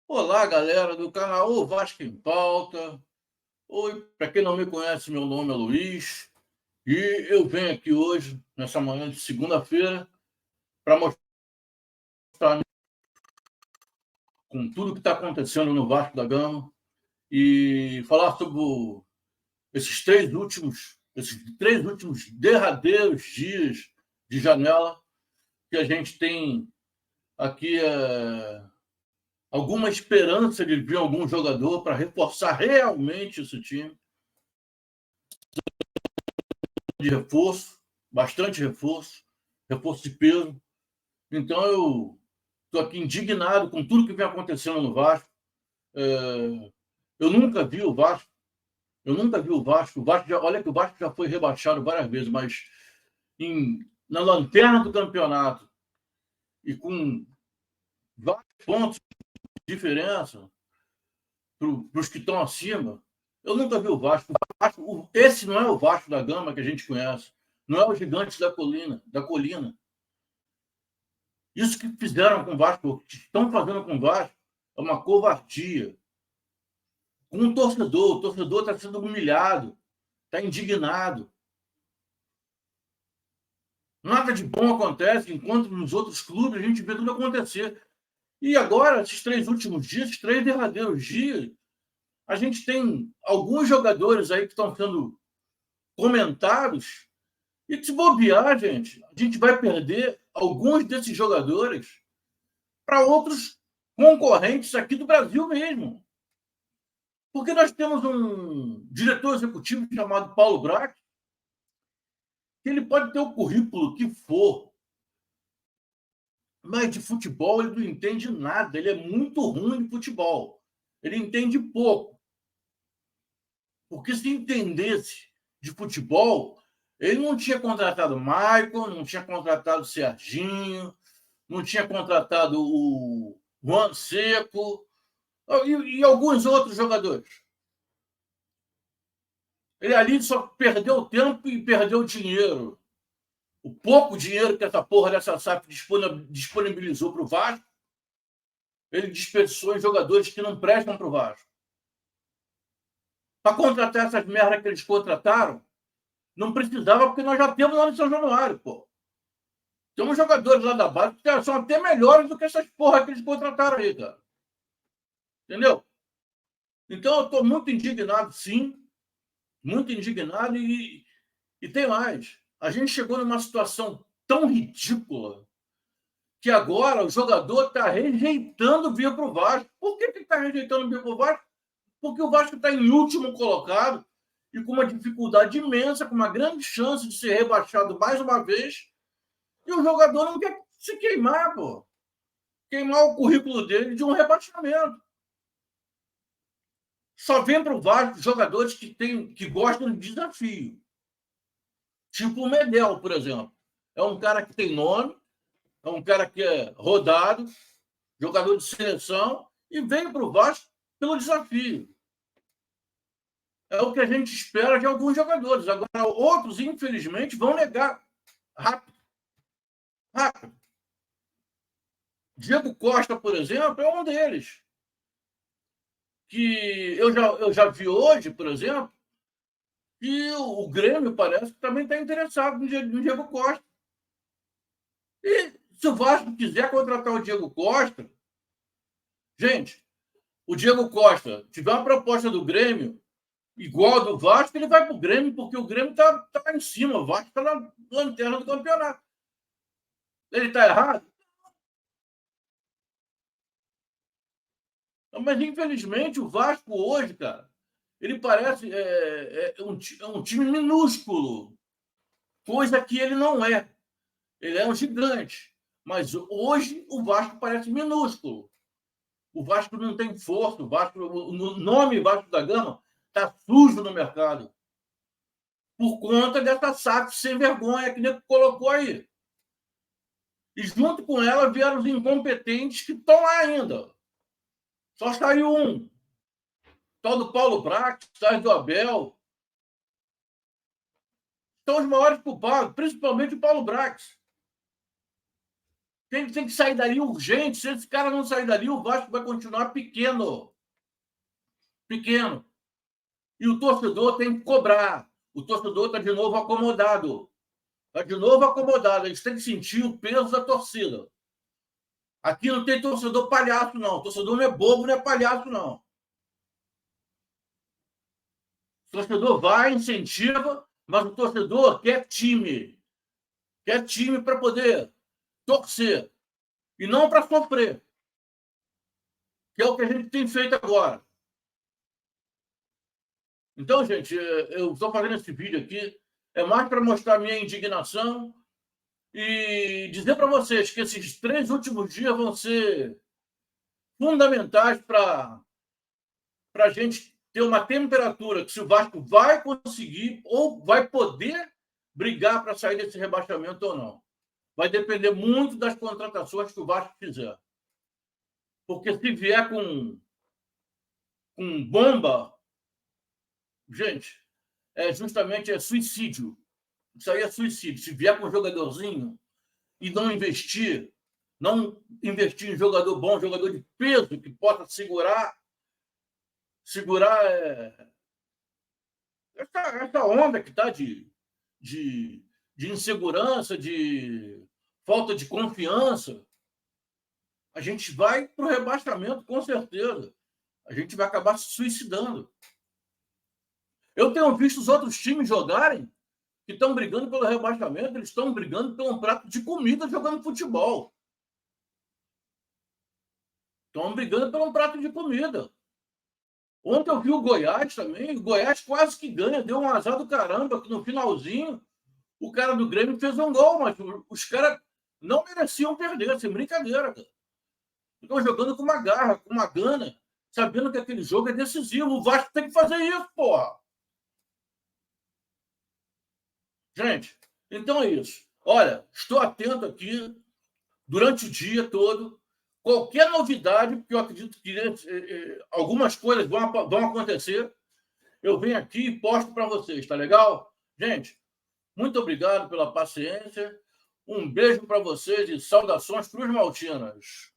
Olá, galera do canal O Vasco em Pauta. Oi, para quem não me conhece, meu nome é Luiz e eu venho aqui hoje, nessa manhã de segunda-feira, para mostrar com tudo que está acontecendo no Vasco da Gama e falar sobre esses três últimos derradeiros dias de janela que a gente tem aqui alguma esperança de vir algum jogador para reforçar realmente esse time de reforço, bastante reforço, reforço de peso. Então eu estou aqui indignado com tudo que vem acontecendo no Vasco. É, eu nunca vi o Vasco, eu nunca vi o Vasco. Olha que o Vasco já foi rebaixado várias vezes, mas na lanterna do campeonato e com vários pontos de diferença para os que estão acima, eu nunca vi o Vasco. Esse não é o Vasco da Gama que a gente conhece. Não é o Gigantes da Colina. Isso que fizeram com o Vasco, o que estão fazendo com o Vasco, é uma covardia. Com o torcedor está sendo humilhado, está indignado. Nada de bom acontece, enquanto nos outros clubes a gente vê tudo acontecer. E agora, esses 3 últimos dias, esses 3 derradeiros dias, a gente tem alguns jogadores aí que estão sendo comentados, e se bobear, gente, a gente vai perder alguns desses jogadores para outros concorrentes aqui do Brasil mesmo. Porque nós temos um diretor executivo chamado Paulo Brax, que ele pode ter o currículo que for, mas de futebol ele não entende nada. Ele é muito ruim de futebol. Ele entende pouco. Porque se entendesse de futebol, ele não tinha contratado Maicon, não tinha contratado Serginho, não tinha contratado o Juan Seco e alguns outros jogadores. Ele ali só perdeu tempo e perdeu dinheiro. O pouco dinheiro que essa porra dessa SAF disponibilizou para o Vasco, ele desperdiçou em jogadores que não prestam para o Vasco. Para contratar essas merdas que eles contrataram, não precisava, porque nós já temos lá no São Januário, pô. Temos jogadores lá da base que são até melhores do que essas porra que eles contrataram aí, cara. Entendeu? Então eu estou muito indignado, sim. Muito indignado e tem mais. A gente chegou numa situação tão ridícula que agora o jogador está rejeitando vir para o Vasco. Por que ele está rejeitando vir para o Vasco? Porque o Vasco está em último colocado e com uma dificuldade imensa, com uma grande chance de ser rebaixado mais uma vez, e o jogador não quer se queimar, pô. Queimar o currículo dele de um rebaixamento. Só vem para o Vasco jogadores que gostam de desafio. Tipo o Medel, por exemplo. É um cara que tem nome, é um cara que é rodado, jogador de seleção, e veio para o Vasco pelo desafio. É o que a gente espera de alguns jogadores. Agora, outros, infelizmente, vão negar rápido. Rápido. Diego Costa, por exemplo, é um deles. Que eu já vi hoje, por exemplo, que o Grêmio parece que também está interessado no Diego Costa. E se o Vasco quiser contratar o Diego Costa, gente, o Diego Costa tiver uma proposta do Grêmio igual a do Vasco, ele vai para o Grêmio, porque o Grêmio está em cima, o Vasco está na lanterna do campeonato. Ele está errado? Mas, infelizmente, o Vasco hoje, cara, ele parece um time minúsculo, coisa que ele não é. Ele é um gigante. Mas hoje o Vasco parece minúsculo. O Vasco não tem força. O nome Vasco da Gama está sujo no mercado. Por conta dessa SAF sem vergonha que ele colocou aí. E junto com ela vieram os incompetentes que estão lá ainda. Só saiu um. Tal do Paulo Brax, sai do Abel. São os maiores culpados, principalmente o Paulo Brax. Tem que sair dali urgente. Se esse cara não sair dali, o Vasco vai continuar pequeno. Pequeno. E o torcedor tem que cobrar. O torcedor está de novo acomodado. Está de novo acomodado. Eles têm que sentir o peso da torcida. Aqui não tem torcedor palhaço, não. O torcedor não é bobo, não é palhaço, não. O torcedor vai, incentiva, mas o torcedor quer time. Quer time para poder torcer. E não para sofrer. Que é o que a gente tem feito agora. Então, gente, eu estou fazendo esse vídeo aqui mais para mostrar a minha indignação e dizer para vocês que esses 3 últimos dias vão ser fundamentais para a gente ter uma temperatura que se o Vasco vai conseguir ou vai poder brigar para sair desse rebaixamento ou não. Vai depender muito das contratações que o Vasco fizer. Porque se vier com bomba, gente, justamente suicídio. Isso aí é suicídio. Se vier com um jogadorzinho e não investir em jogador bom, jogador de peso que possa segurar essa onda que está de insegurança, de falta de confiança, a gente vai para o rebaixamento, com certeza. A gente vai acabar se suicidando. Eu tenho visto os outros times jogarem que estão brigando pelo rebaixamento, eles estão brigando por um prato de comida jogando futebol. Estão brigando por um prato de comida. Ontem eu vi o Goiás também, o Goiás quase que ganha, deu um azar do caramba, que no finalzinho o cara do Grêmio fez um gol, mas os caras não mereciam perder, sem brincadeira, cara. Estão jogando com uma garra, com uma gana, sabendo que aquele jogo é decisivo. O Vasco tem que fazer isso, porra. Gente, então é isso. Olha, estou atento aqui durante o dia todo. Qualquer novidade, porque eu acredito que algumas coisas vão acontecer, eu venho aqui e posto para vocês, tá legal? Gente, muito obrigado pela paciência. Um beijo para vocês e saudações cruzmaltinas.